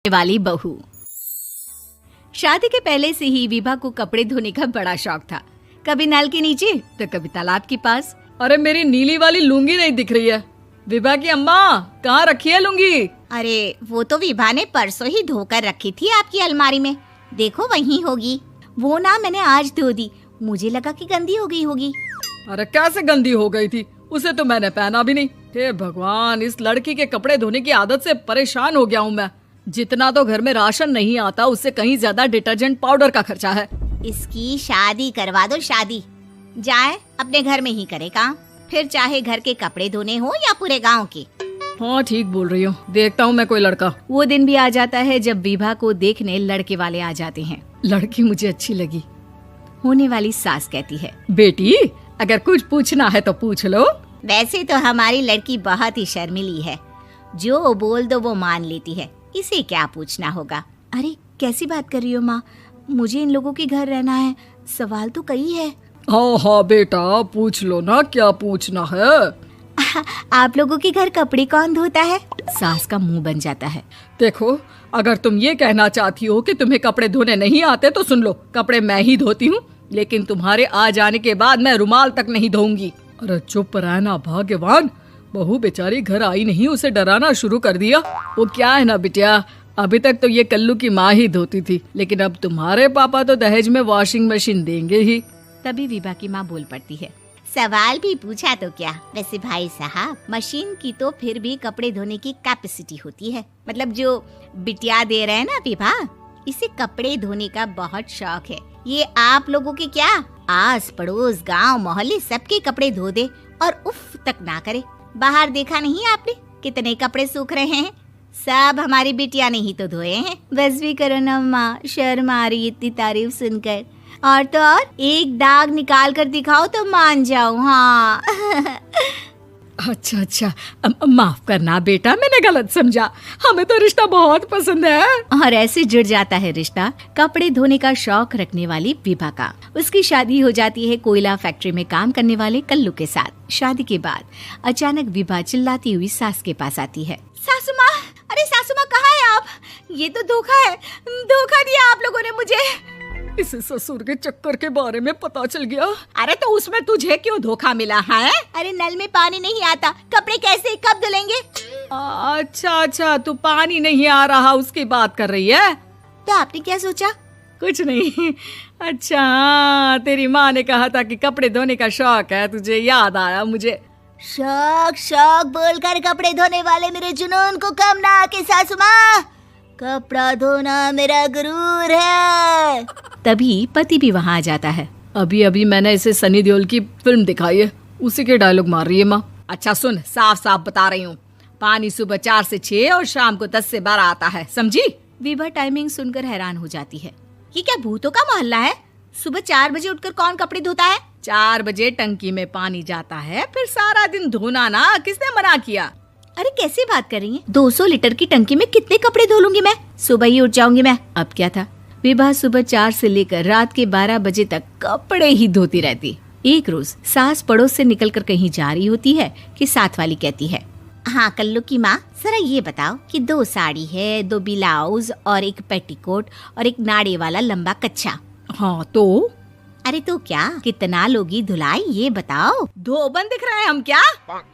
वाली बहू। शादी के पहले से ही विभा को कपड़े धोने का बड़ा शौक था। कभी नल के नीचे तो कभी तालाब के पास। अरे मेरी नीली वाली लुंगी नहीं दिख रही है। विभा की अम्मा, कहाँ रखी है लुंगी? अरे वो तो विभा ने परसों ही धोकर रखी थी आपकी अलमारी में, देखो वहीं होगी। वो ना मैंने आज धो दी, मुझे लगा कि गंदी हो गई होगी। अरे कैसे गंदी हो गई थी? उसे तो मैंने पहना भी नहीं। हे भगवान, इस लड़की के कपड़े धोने की आदत से परेशान हो गया हूँ मैं। जितना तो घर में राशन नहीं आता, उससे कहीं ज्यादा डिटर्जेंट पाउडर का खर्चा है। इसकी शादी करवा दो, शादी जाए अपने घर में ही करे काम, फिर चाहे घर के कपड़े धोने हो या पूरे गांव के। हाँ ठीक बोल रही हूँ, देखता हूँ मैं कोई लड़का। वो दिन भी आ जाता है जब विभा को देखने लड़के वाले आ जाते हैं। लड़की मुझे अच्छी लगी। होने वाली सास कहती है, बेटी अगर कुछ पूछना है तो पूछ लो। वैसे तो हमारी लड़की बहुत ही शर्मीली है, जो बोल दो वो मान लेती है, इसे क्या पूछना होगा। अरे कैसी बात कर रही हो माँ, मुझे इन लोगों के घर रहना है, सवाल तो कई है। हाँ हाँ बेटा, पूछ लो ना, क्या पूछना है। आप लोगों के घर कपड़े कौन धोता है? सास का मुंह बन जाता है। देखो, अगर तुम ये कहना चाहती हो कि तुम्हें कपड़े धोने नहीं आते तो सुन लो, कपड़े मैं ही धोती हूँ, लेकिन तुम्हारे आ जाने के बाद मैं रुमाल तक नहीं धोऊंगी। अरे चुप रहना भाग्यवान, बहू बेचारी घर आई नहीं, उसे डराना शुरू कर दिया। वो क्या है ना बिटिया, अभी तक तो ये कल्लू की माँ ही धोती थी, लेकिन अब तुम्हारे पापा तो दहेज में वॉशिंग मशीन देंगे ही। तभी विभा की माँ बोल पड़ती है, सवाल भी पूछा तो क्या। वैसे भाई साहब, मशीन की तो फिर भी कपड़े धोने की कैपेसिटी होती है। मतलब जो बिटिया दे रहे हैं ना विभा, इसे कपड़े धोने का बहुत शौक है। ये आप लोगों के क्या, आस पड़ोस गांव मोहल्ले सबके कपड़े धो दे और उफ तक ना करे। बाहर देखा नहीं आपने कितने कपड़े सूख रहे हैं? सब हमारी बिटिया ने ही तो धोए हैं। बस भी करो ना माँ, शर्म आ रही इतनी तारीफ सुनकर। और तो और एक दाग निकाल कर दिखाओ तो मान जाऊं। हाँ अच्छा, माफ करना बेटा, मैंने गलत समझा। हमें तो रिश्ता बहुत पसंद है। और ऐसे जुड़ जाता है रिश्ता कपड़े धोने का शौक रखने वाली विभा का। उसकी शादी हो जाती है कोयला फैक्ट्री में काम करने वाले कल्लू के साथ। शादी के बाद अचानक विभा चिल्लाती हुई सास के पास आती है। सासू माँ, अरे सासू माँ कहाँ है आप? ये तो धोखा है, धोखा दिया आप लोगों ने मुझे। इसे ससुर के चक्कर के बारे में पता चल गया। अरे तो उसमें तुझे क्यों धोखा मिला है? अरे नल में पानी नहीं आता, कपड़े कैसे कब धुलेंगे? अच्छा, तू पानी नहीं आ रहा उसकी बात कर रही है। तो आपने क्या सोचा? कुछ नहीं। अच्छा, तेरी माँ ने कहा था कि कपड़े धोने का शौक है तुझे, याद आया मुझे। शौक बोलकर कपड़े धोने वाले मेरे जुनून को कम ना आके सासू माँ, कपड़ा धोना मेरा गुरूर है। तभी पति भी वहाँ आ जाता है। अभी मैंने इसे सनी देओल की फिल्म दिखाई है, उसी के डायलॉग मार रही है माँ। अच्छा सुन, साफ साफ बता रही हूँ, पानी सुबह 4 से 6 और शाम को 10 से 12 आता है, समझी? विभा टाइमिंग सुनकर हैरान हो जाती है। ये क्या भूतों का मोहल्ला है? सुबह 4 बजे उठकर कौन कपड़े धोता है? 4 बजे टंकी में पानी जाता है, फिर सारा दिन धोना ना, किसने मना किया? अरे कैसी बात कर रही हैं? 200 लीटर की टंकी में कितने कपड़े धो लूंगी मैं, सुबह ही उठ जाऊंगी मैं। अब क्या था, विभा सुबह 4 से लेकर रात के 12 बजे तक कपड़े ही धोती रहती। एक रोज सास पड़ोस से निकलकर कहीं जा रही होती है कि साथ वाली कहती है, हाँ कल्लू की माँ, जरा ये बताओ कि 2 साड़ी है, 2 ब्लाउज और एक पेटीकोट और एक नाड़े वाला लंबा कच्छा। हाँ तो? अरे तो क्या, कितना लोगी धुलाई ये बताओ। धोबन दिख रहे हैं हम क्या?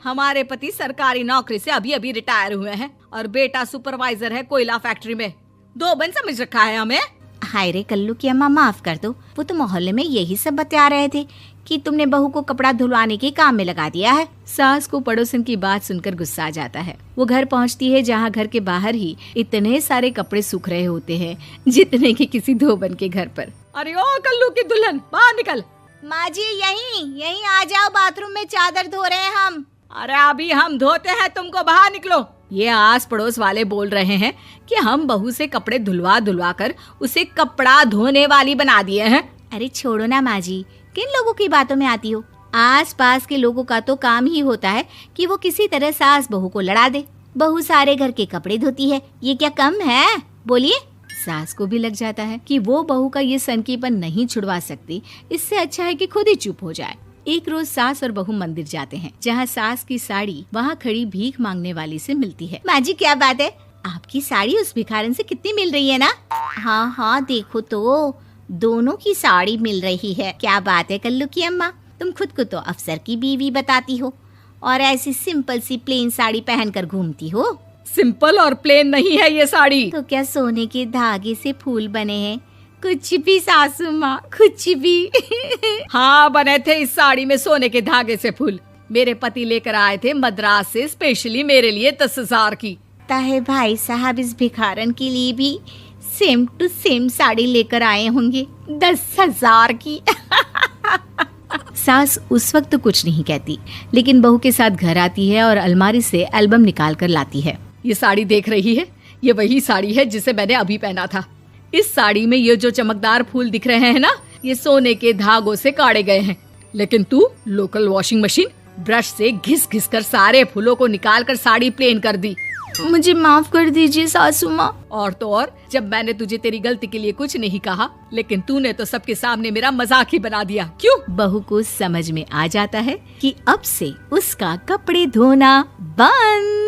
हमारे पति सरकारी नौकरी से अभी रिटायर हुए हैं और बेटा सुपरवाइजर है कोयला फैक्ट्री में। धोबन समझ रखा है हमें? हाय रे कल्लू की अम्मा, माफ कर दो, वो तो मोहल्ले में यही सब बता रहे थे कि तुमने बहू को कपड़ा धुलवाने के काम में लगा दिया है। सास को पड़ोसन की बात सुनकर गुस्सा आ जाता है। वो घर पहुंचती है जहां घर के बाहर ही इतने सारे कपड़े सूख रहे होते हैं जितने कि किसी धोबन के घर पर। अरे ओ कल्लू की दुल्हन, बाहर निकल। माँ जी यहीं आ जाओ, बाथरूम में चादर धो रहे हैं हम। अरे अभी हम धोते हैं, तुमको बाहर निकलो। ये आस पड़ोस वाले बोल रहे हैं कि हम बहू से कपड़े धुलवा कर उसे कपड़ा धोने वाली बना दिए हैं। अरे छोड़ो ना माँ जी, किन लोगों की बातों में आती हो? आस पास के लोगों का तो काम ही होता है कि वो किसी तरह सास बहू को लड़ा दे। बहू सारे घर के कपड़े धोती है, ये क्या कम है? बोलिए। सास को भी लग जाता है कि वो बहू का ये सनकीपन नहीं छुड़वा सकती, इससे अच्छा है कि खुद ही चुप हो जाए। एक रोज सास और बहू मंदिर जाते हैं, जहाँ सास की साड़ी वहाँ खड़ी भीख मांगने वाली से मिलती है। माँ जी क्या बात है, आपकी साड़ी उस भिखारन से कितनी मिल रही है ना? हाँ हाँ, देखो तो दोनों की साड़ी मिल रही है। क्या बात है कल्लू की अम्मा, तुम खुद को तो अफसर की बीवी बताती हो और ऐसी सिंपल सी प्लेन साड़ी पहनकर घूमती हो। सिंपल और प्लेन नहीं है ये साड़ी। तो क्या सोने के धागे से फूल बने हैं? कुछ भी सासू माँ, कुछ भी। हाँ, बने थे इस साड़ी में सोने के धागे से फूल। मेरे पति लेकर आए थे मद्रास से स्पेशली मेरे लिए 10,000 की। ताहे भाई साहब इस भिखारन के लिए भी सेम टू सेम साड़ी लेकर आए होंगे 10,000 की। सास उस वक्त तो कुछ नहीं कहती, लेकिन बहू के साथ घर आती है और अलमारी से एल्बम निकाल कर लाती है। ये साड़ी देख रही है, ये वही साड़ी है जिसे मैंने अभी पहना था। इस साड़ी में ये जो चमकदार फूल दिख रहे हैं ना, ये सोने के धागों से काढ़े गए हैं। लेकिन तू लोकल वॉशिंग मशीन ब्रश से घिस घिस कर सारे फूलों को निकाल कर साड़ी प्लेन कर दी। मुझे माफ कर दीजिए सासू माँ। और तो और, जब मैंने तुझे तेरी गलती के लिए कुछ नहीं कहा, लेकिन तूने तो सबके सामने मेरा मजाक ही बना दिया। क्यों? बहू को समझ में आ जाता है कि अब से उसका कपड़े धोना बंद।